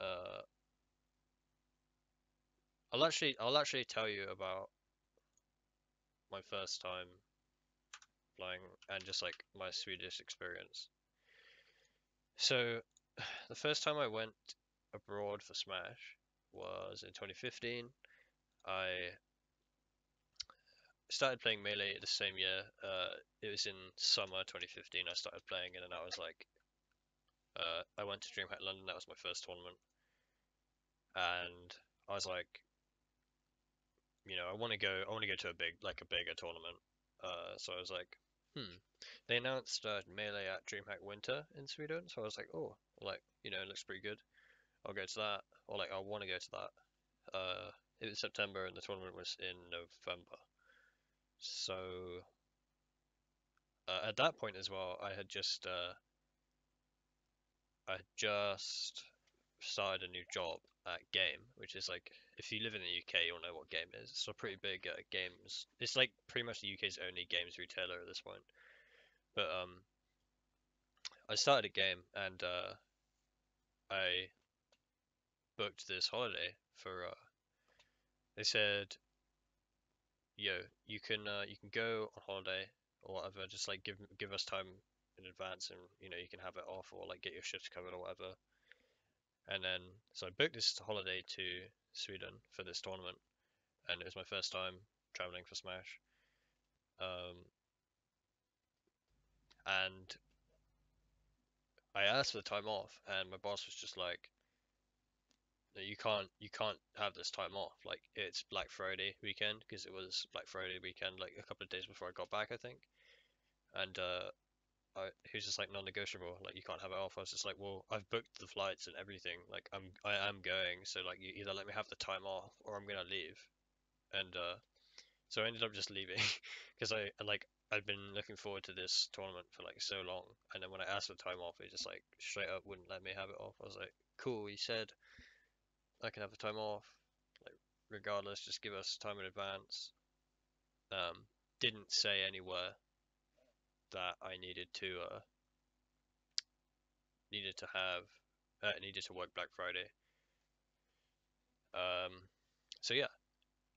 Uh, I'll actually tell you about my first time flying and just like my Swedish experience. So the first time I went abroad for Smash was in 2015. I started playing Melee the same year. It was in summer 2015. I started playing it, and I was like, I went to Dreamhack London. That was my first tournament, and I was like, I want to go. I want to go to a bigger tournament. So I was like, They announced Melee at Dreamhack Winter in Sweden, so I was like, oh, like, it looks pretty good. I'll go to that, or like, I want to go to that. It was September, and the tournament was in November. So at that point as well, I had just started a new job at Game, which is like, if you live in the UK, you'll know what Game is. It's a pretty big games. It's like pretty much the UK's only games retailer at this point. But I started a Game, and I booked this holiday for. They said, yo, you can go on holiday or whatever. Just like give us time in advance, and you can have it off or like get your shifts covered or whatever. And then so I booked this holiday to Sweden for this tournament, and it was my first time traveling for Smash. Um, and I asked for the time off, and my boss was just like, "No, you can't have this time off. Like it's Black Friday weekend because it was Black Friday weekend like a couple of days before I got back, I think." And he was just like non-negotiable. Like you can't have it off. I was just like, well, I've booked the flights and everything. Like I am going. So like you either let me have the time off or I'm gonna leave. And so I ended up just leaving because I'd been looking forward to this tournament for like so long. And then when I asked for time off, he just like straight up wouldn't let me have it off. I was like, cool. He said I can have the time off. Like regardless, just give us time in advance. Um, didn't say anywhere that I needed to have needed to work Black Friday. Um, so yeah,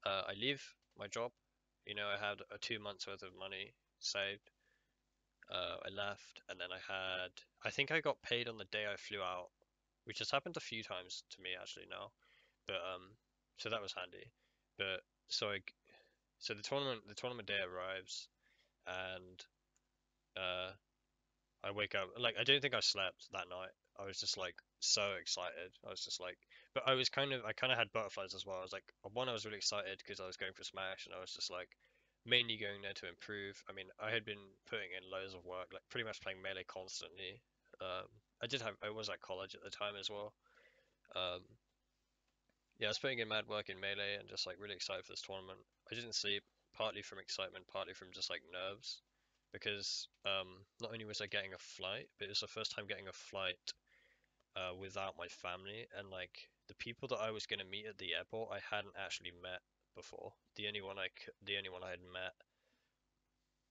I leave my job. I had a 2 months worth of money saved. I left, and then I think I got paid on the day I flew out, which has happened a few times to me actually now. But so that was handy. But so I, so the tournament day arrives, and uh, I wake up like I don't think I slept that night. I was just like so excited. I was just like, but I kind of had butterflies as well. I was like, one, I was really excited because I was going for Smash, and I was just like mainly going there to improve. I mean, I had been putting in loads of work, like pretty much playing Melee constantly. Um, I was at college at the time as well. Um, yeah, I was putting in mad work in Melee and just like really excited for this tournament. I didn't sleep, partly from excitement, partly from just like nerves, because not only was I getting a flight, but it was the first time getting a flight without my family, and like the people that I was going to meet at the airport, I hadn't actually met before. The only one I had met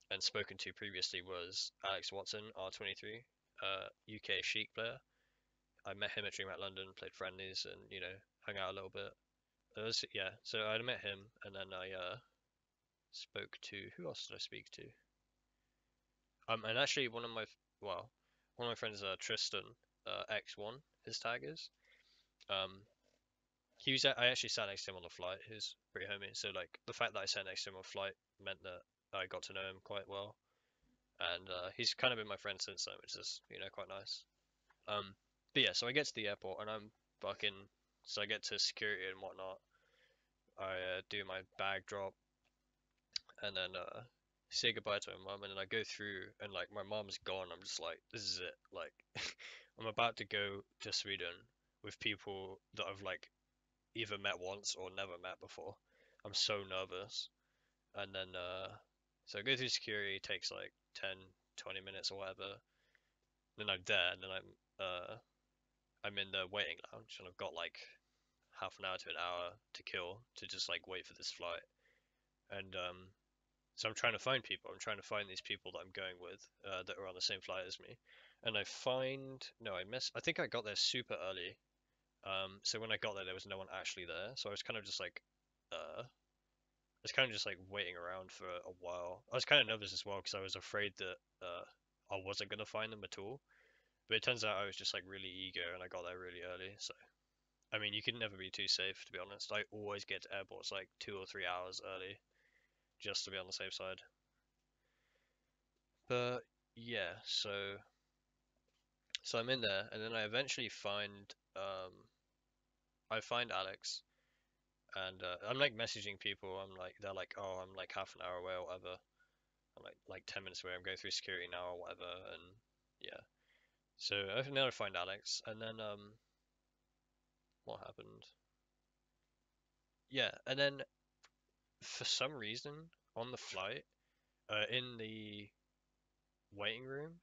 and spoken to previously was Alex Watson, R23, UK Sheik player. I met him at DreamHack London, played friendlies, and hung out a little bit. Yeah, so I met him, and then I spoke to who else did I speak to? And actually well, one of my friends, Tristan, X1, his tag is. Um, I actually sat next to him on the flight. He was pretty homie. So like the fact that I sat next to him on flight meant that I got to know him quite well, and he's kind of been my friend since then, which is quite nice. Um, but yeah, so I get to the airport and I'm fucking. So I get to security and whatnot. I do my bag drop and then say goodbye to my mum, and then I go through and like my mom's gone. I'm just like, this is it. Like I'm about to go to Sweden with people that I've like either met once or never met before. I'm so nervous. And then so I go through security, it takes like 10, 20 minutes or whatever. Then I'm there, and then I'm in the waiting lounge, and I've got like half an hour to an hour to kill to just like wait for this flight. And so I'm trying to find people. I'm trying to find these people that I'm going with that are on the same flight as me. And I find no, I think I got there super early. So when I got there was no one actually there, so I was kind of just like, I was kind of just like waiting around for a while. I was kind of nervous as well because I was afraid that I wasn't gonna find them at all. But it turns out I was just like really eager and I got there really early. So I mean, you can never be too safe, to be honest. I always get to airports like 2 or 3 hours early just to be on the safe side. But yeah, so I'm in there, and then I eventually find Alex, and I'm like messaging people. They're like, oh, I'm like half an hour away or whatever. I'm like 10 minutes away. I'm going through security now or whatever, and yeah. So I find Alex, and then what happened? Yeah, and then for some reason on the flight, in the waiting room,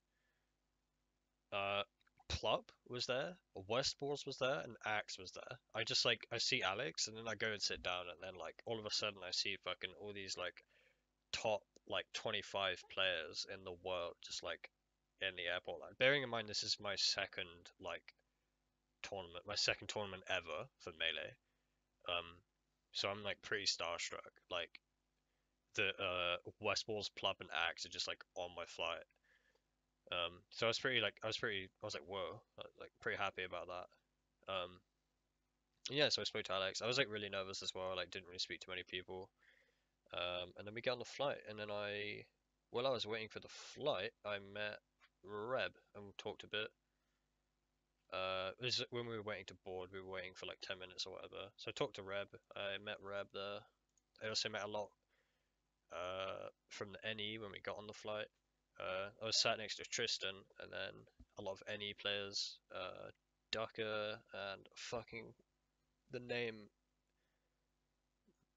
uh, Plup was there, Westballs was there, and Axe was there. I just like I see Alex, and then I go and sit down, and then like all of a sudden I see fucking all these like top like 25 players in the world just like in the airport. Like, bearing in mind this is my second tournament ever for Melee. Um, so I'm like pretty starstruck. Like the Westballs, Plup, and Axe are just like on my flight. So I was like, whoa, like pretty happy about that. Yeah, so I spoke to Alex. I was like really nervous as well. Like didn't really speak to many people. And then we get on the flight, and then while I was waiting for the flight, I met Reb and we talked a bit. This is when we were waiting to board. We were waiting for like 10 minutes or whatever. So I talked to Reb. I met Reb there. I also met a lot from the NE when we got on the flight. I was sat next to Tristan, and then a lot of NE players, Ducker, and fucking the name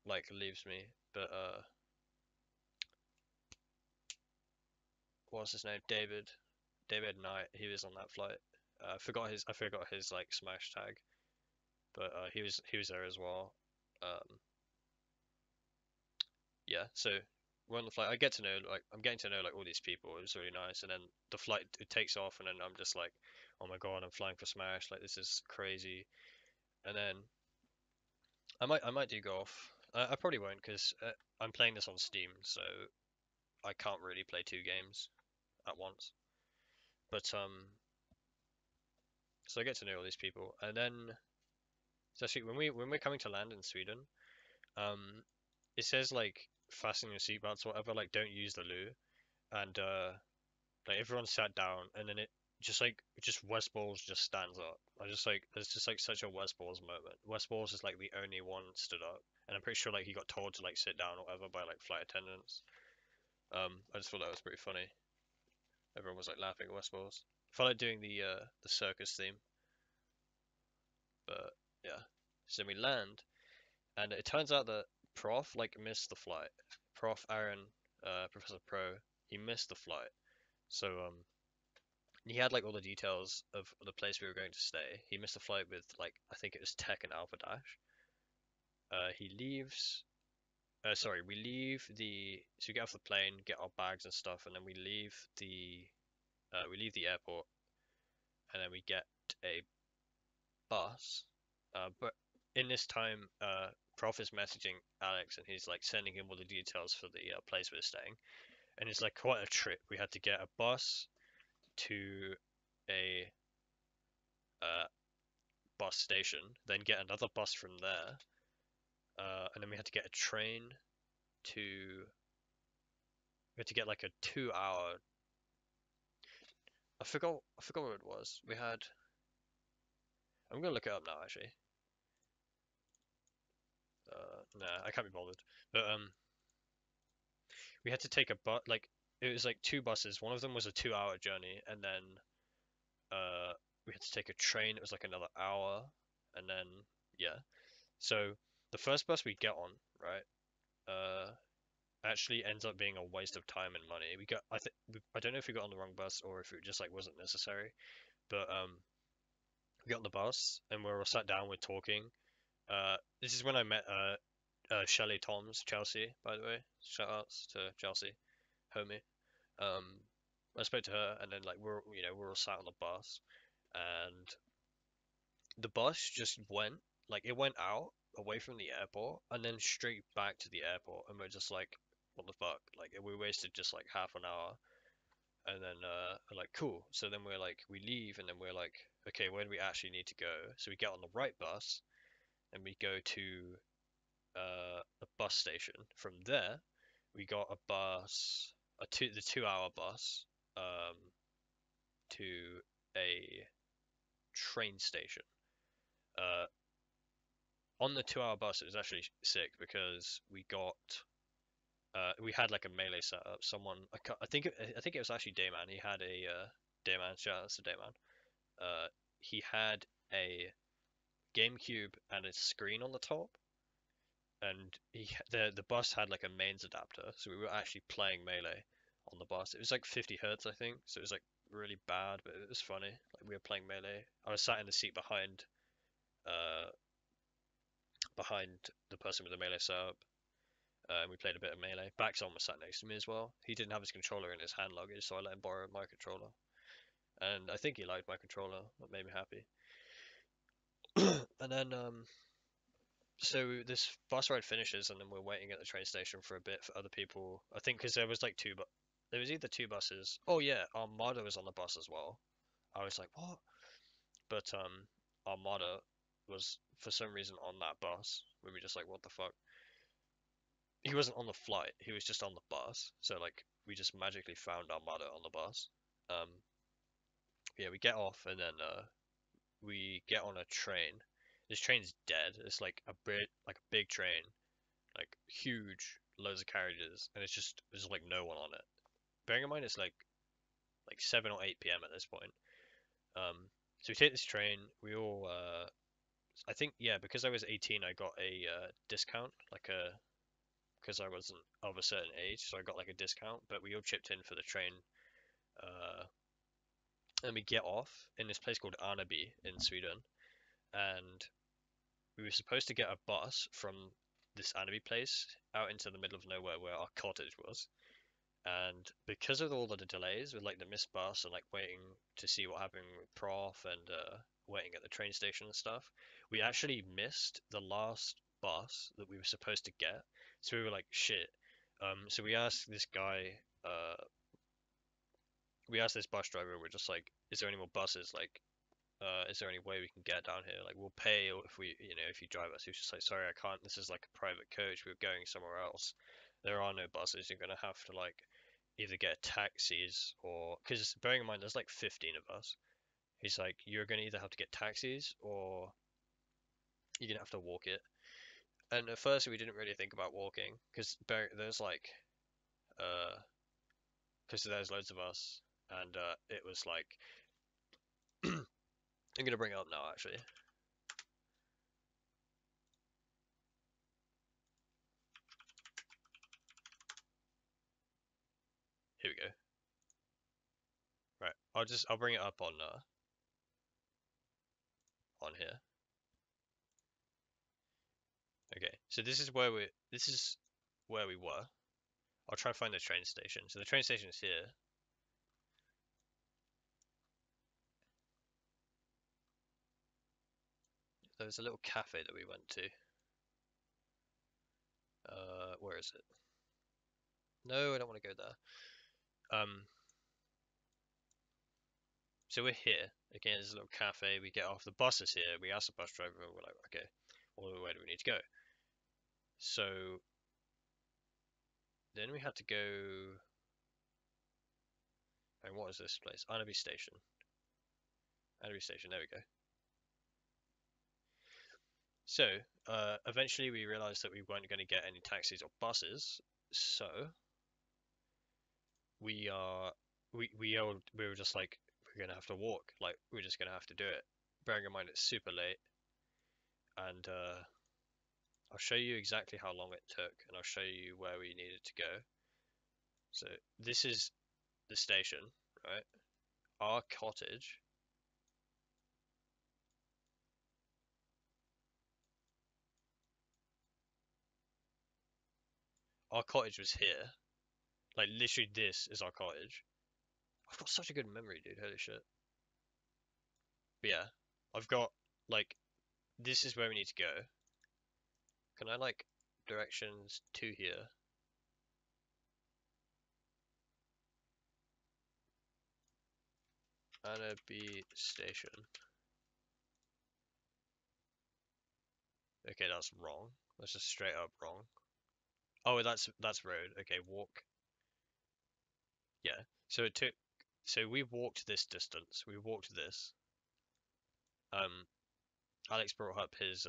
like leaves me. But what's his name? David Knight. He was on that flight. I forgot his like smash tag, but he was there as well. Um, yeah, so we're on the flight. I'm getting to know like all these people. It was really nice, and then the flight it takes off, and then I'm just like, oh my god, I'm flying for Smash. Like this is crazy. And then I might do golf. I probably won't because I'm playing this on Steam, so I can't really play two games at once. But so I get to know all these people, and then especially when we're coming to land in Sweden, um, it says like fasten your seatbelts or whatever, like don't use the loo, and like everyone sat down, and then it just West Balls just stands up. I just like it's just like such a West Balls moment. West Balls is like the only one stood up, and I'm pretty sure like he got told to like sit down or whatever by like flight attendants. I just thought that was pretty funny. Everyone was like laughing at West Balls. I felt like doing the circus theme, but yeah. So then we land, and it turns out that Prof like missed the flight. Prof Aaron, Professor Pro, he missed the flight. So he had like all the details of the place we were going to stay. He missed a flight with like I think it was Tech and Alpha Dash. He leaves. Sorry, we leave the. So we get off the plane, get our bags and stuff, and then we leave the airport, and then we get a bus. But in this time, Prof is messaging Alex, and he's like sending him all the details for the place we're staying, and it's like quite a trip. We had to get a bus to a uh, bus station, then get another bus from there, and then we had to get a train to. We had to get like a 2 hour. I forgot what it was. We had. I'm gonna look it up now actually. Nah, I can't be bothered. But we had to take a bus. Like it was like two buses. One of them was a 2 hour journey, and then uh, we had to take a train. It was like another hour, and then yeah. So the first bus we get on, right? Actually ends up being a waste of time and money. I don't know if we got on the wrong bus or if it just like wasn't necessary, but we got on the bus and we were all sat down, we're talking. This is when I met Shelley Toms, Chelsea, by the way. Shout outs to Chelsea, homie. Um, I spoke to her and then like we're all sat on the bus and the bus just went, like it went out away from the airport and then straight back to the airport, and we're just like, what the fuck? Like we wasted just like half an hour, and then like cool. So then we're like, we leave, and then we're like, okay, where do we actually need to go? So we get on the right bus, and we go to a bus station. From there, we got a bus, the 2 hour bus, um, to a train station. Uh, on the 2 hour bus, it was actually sick because we had like a melee setup. Someone, I think it was actually Dayman. He had a Dayman. Shout out to Dayman. He had a GameCube and a screen on the top, and the bus had like a mains adapter, so we were actually playing melee on the bus. It was like 50 hertz, I think, so it was like really bad, but it was funny. Like we were playing melee. I was sat in the seat uh, behind the person with the melee setup. And we played a bit of melee. Baxon was sat next to me as well. He didn't have his controller in his hand luggage, so I let him borrow my controller. And I think he liked my controller. That made me happy. And then so this bus ride finishes, and then we're waiting at the train station for a bit for other people. I think because there was like two, but there was either two buses. Oh yeah, Armada was on the bus as well. I was like, what? But Armada was for some reason on that bus. We were just like, what the fuck? He wasn't on the flight. He was just on the bus. So like, we just magically found Armada on the bus. Um, yeah, we get off, and then we get on a train. This train's dead. It's like like a big train, like huge, loads of carriages, and there's like no one on it. Bearing in mind it's like 7 or 8 p.m. at this point. Um, so we take this train. We all, I think, yeah, because I was 18, I got a discount, like a because I wasn't of a certain age, so I got like a discount. But we all chipped in for the train, uh, and we get off in this place called Arnaby in Sweden, and we were supposed to get a bus from this Arnaby place out into the middle of nowhere where our cottage was. And because of all the delays with like the missed bus and like waiting to see what happened with Prof and waiting at the train station and stuff, we actually missed the last bus that we were supposed to get. So we were like, shit. So we asked this guy, we asked this bus driver, we're just like, is there any more buses? Like, is there any way we can get down here? Like, we'll pay if if you drive us. He was just like, sorry, I can't. This is like a private coach. We're going somewhere else. There are no buses. You're gonna have to like either get taxis or because bearing in mind there's like 15 of us. He's like, you're gonna either have to get taxis or you're gonna have to walk it. And at first we didn't really think about walking because there's like uh because there's loads of us, and it was like I'm gonna bring it up now actually. Here we go. Right, I'll bring it up on here. Okay, so this is where we were. I'll try and find the train station. So the train station is here. There was a little cafe that we went to. Where is it? No, I don't want to go there. So we're here. Again, there's a little cafe. We get off. The bus is here. We ask the bus driver, and we're like, okay, well, where do we need to go? So then we had to go. And what is this place? Anaby Station. Anaby Station. There we go. So eventually we realized that we weren't going to get any taxis or buses. So we are we were just like we're gonna have to walk. Like we're just gonna have to do it. Bearing in mind it's super late, and I'll show you exactly how long it took, and I'll show you where we needed to go. So this is the station, right? Our cottage. Our cottage was here. Like literally, this is our cottage. I've got such a good memory, dude. Holy shit. But yeah, I've got like, this is where we need to go. Can I, like, directions to here? Anaby Station. Okay, that's wrong. That's just straight up wrong. Oh, that's road. Okay, walk. Yeah. So it took. So we walked this distance. We walked this. Alex brought up his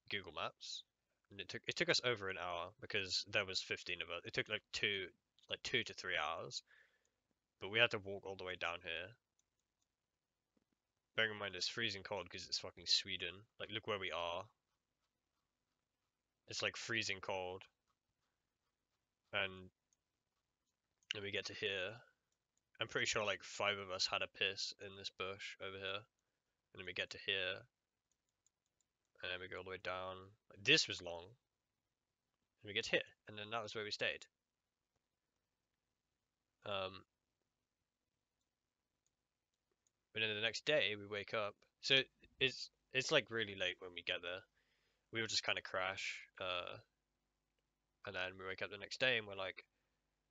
Google Maps, and it took us over an hour because there was 15 of us. It took like 2 to 3 hours, but we had to walk all the way down here. Bearing in mind it's freezing cold because it's fucking Sweden. Like, look where we are. It's like freezing cold, and then we get to here. I'm pretty sure like 5 of us had a piss in this bush over here, and then we get to here, and then we go all the way down. Like, this was long, and we get here, and then that was where we stayed. Um, but then the next day we wake up. So it's like really late when we get there. We will just kind of crash, and then we wake up the next day and we're like,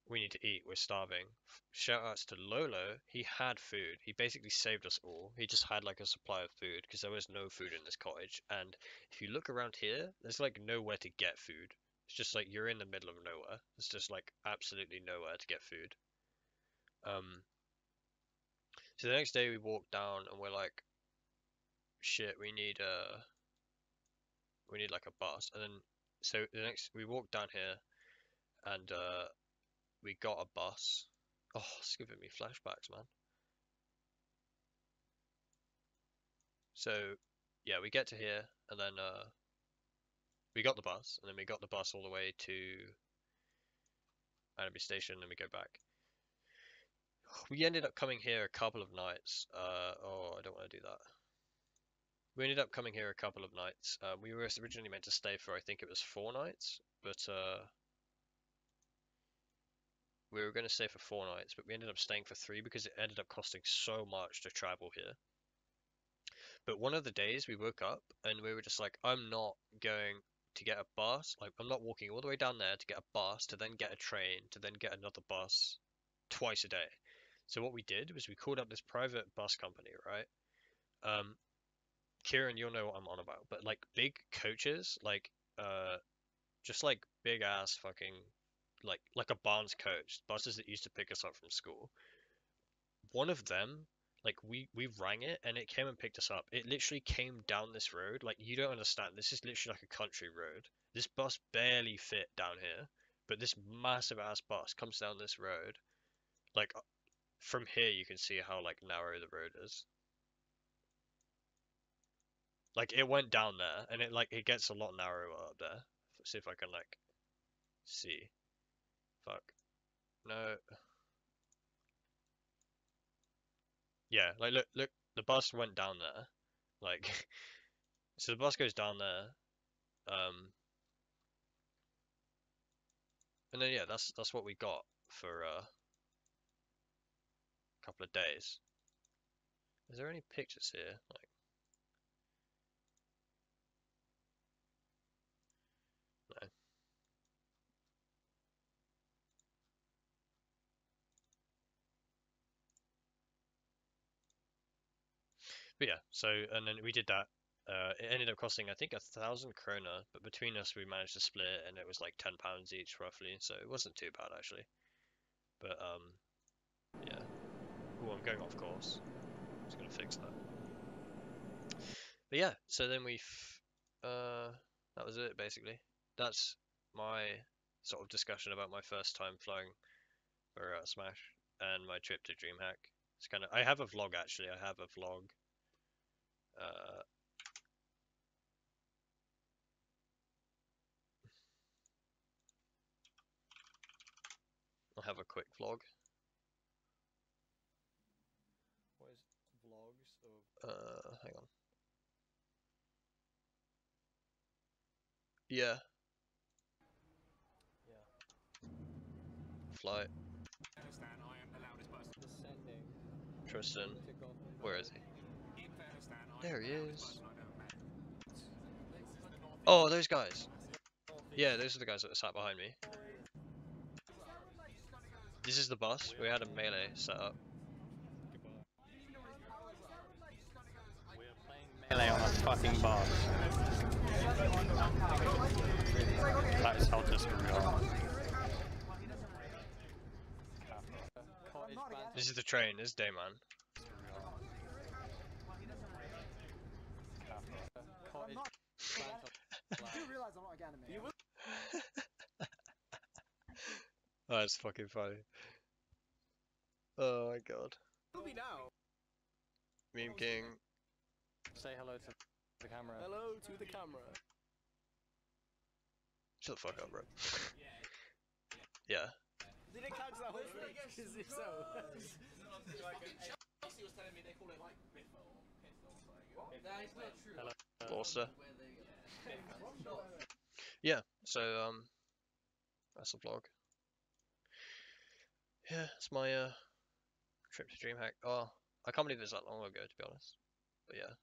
we need to eat. We're starving. Shout outs to Lolo. He had food. He basically saved us all. He just had like a supply of food because there was no food in this cottage. And if you look around here, there's like nowhere to get food. It's just like you're in the middle of nowhere. It's just like absolutely nowhere to get food. Um, so the next day we walk down and we're like, shit, we need like a bus. And then so the next we walk down here and we got a bus. Oh, it's giving me flashbacks, man. So yeah, we get to here and then we got the bus and then we got the bus all the way to Anaby Station and we go back. We ended up coming here a couple of nights. Oh, I don't want to do that. We ended up coming here a couple of nights. We were originally meant to stay for I think it was 4 nights, but we were going to stay for 4 nights, but we ended up staying for 3 because it ended up costing so much to travel here. But one of the days we woke up and we were just like, I'm not going to get a bus. Like, I'm not walking all the way down there to get a bus, to then get a train, to then get another bus twice a day. So what we did was we called up this private bus company, right? Um, Kieran, you'll know what I'm on about, but like big coaches, like just like big ass fucking like a Barnes coach, buses that used to pick us up from school. One of them, like we rang it and it came and picked us up. It literally came down this road. Like, you don't understand. This is literally like a country road. This bus barely fit down here, but this massive ass bus comes down this road. Like, from here you can see how like narrow the road is. Like, it went down there and it gets a lot narrower up there. Let's see if I can like see. Fuck. No. Yeah, like look, the bus went down there. Like so the bus goes down there. Um And then yeah, that's what we got for a couple of days. Is there any pictures here? Like, no. But yeah, so and then we did that. It ended up costing I think 1,000 krona, but between us we managed to split it, and it was like £10 each roughly, so it wasn't too bad actually. But yeah. Oh, I'm going off course. Just gonna fix that. But yeah, so then that was it basically. That's my sort of discussion about my first time flying for Smash and my trip to Dreamhack. It's kind of I have a vlog actually. I have a vlog. Uh, I'll have a quick vlog. What is vlogs of? Hang on. Yeah. Yeah. Flight. Tristan. Where is he? There he is. Oh, those guys. Yeah, those are the guys that sat behind me. This is the bus. We had a melee set up. Melee on a fucking boss. That is how desperate we are. This is the train. This is Dayman. Oh, that's fucking funny. Oh my god. Meme King. Say hello to the camera. Hello to the camera. Shut the fuck up, bro. Yeah. Did it catch that whole thing? Is it so? Gloucester. Yeah, so that's the vlog. Yeah, it's my trip to Dreamhack. Oh, I can't believe it was that long ago, to be honest. But yeah.